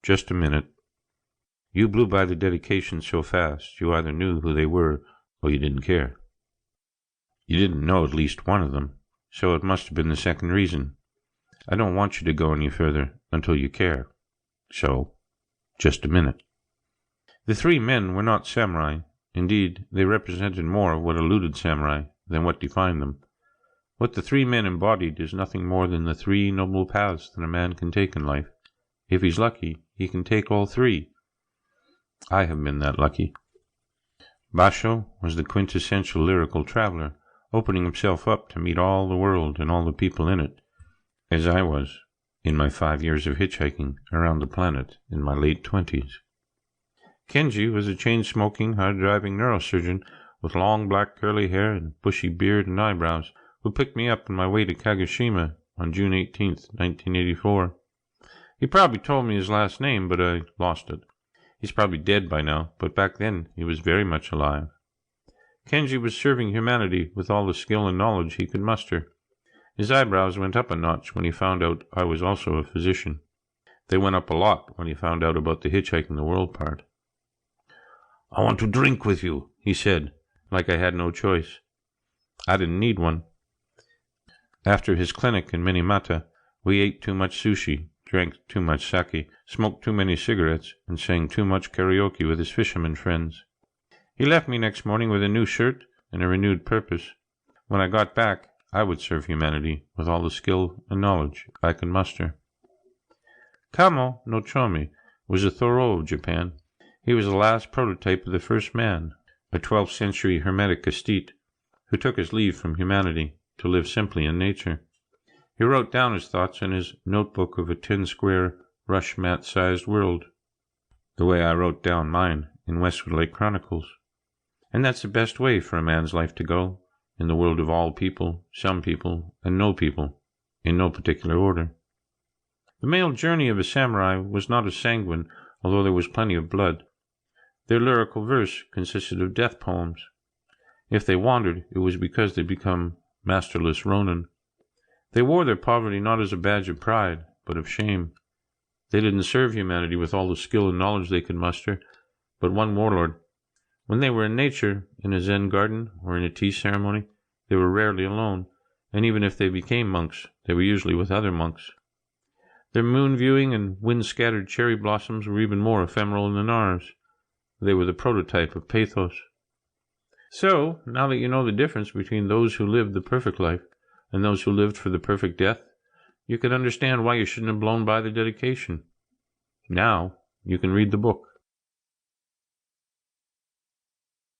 just a minute. You blew by the dedication so fast, you either knew who they were or you didn't care. You didn't know at least one of them, so it must have been the second reason. I don't want you to go any further until you care. So, just a minute. The three men were not samurai. Indeed, they represented more of what eluded samurai than what defined them. What the three men embodied is nothing more than the three noble paths that a man can take in life. If he's lucky, he can take all three. I have been that lucky. Basho was the quintessential lyrical traveler, opening himself up to meet all the world and all the people in it, as I was in my 5 years of hitchhiking around the planet in my late 20s. Kenji was a chain-smoking, hard-driving neurosurgeon with long black curly hair and bushy beard and eyebrows, who picked me up on my way to Kagoshima on June 18, 1984. He probably told me his last name, but I lost it. He's probably dead by now, but back then he was very much alive. Kenji was serving humanity with all the skill and knowledge he could muster. His eyebrows went up a notch when he found out I was also a physician. They went up a lot when he found out about the hitchhiking the world part. "I want to drink with you," he said, like I had no choice. I didn't need one. After his clinic in Minamata, we ate too much sushi, drank too much sake, smoked too many cigarettes, and sang too much karaoke with his fisherman friends. He left me next morning with a new shirt and a renewed purpose. When I got back, I would serve humanity with all the skill and knowledge I could muster. Kamo no Chomi was a Thoreau of Japan. He was the last prototype of the first man, a 12th century Hermetic aesthete, who took his leave from humanity to live simply in nature. He wrote down his thoughts in his notebook of a 10-square, rush mat-sized world, the way I wrote down mine in Westwood Lake Chronicles. And that's the best way for a man's life to go, in the world of all people, some people, and no people, in no particular order. The male journey of a samurai was not as sanguine, although there was plenty of blood. Their lyrical verse consisted of death poems. If they wandered, it was because they'd become masterless ronin. They wore their poverty not as a badge of pride, but of shame. They didn't serve humanity with all the skill and knowledge they could muster, but one warlord. When they were in nature, in a Zen garden or in a tea ceremony, they were rarely alone, and even if they became monks, they were usually with other monks. Their moon-viewing and wind-scattered cherry blossoms were even more ephemeral than ours. They were the prototype of pathos. So, now that you know the difference between those who lived the perfect life and those who lived for the perfect death, you can understand why you shouldn't have blown by the dedication. Now, you can read the book.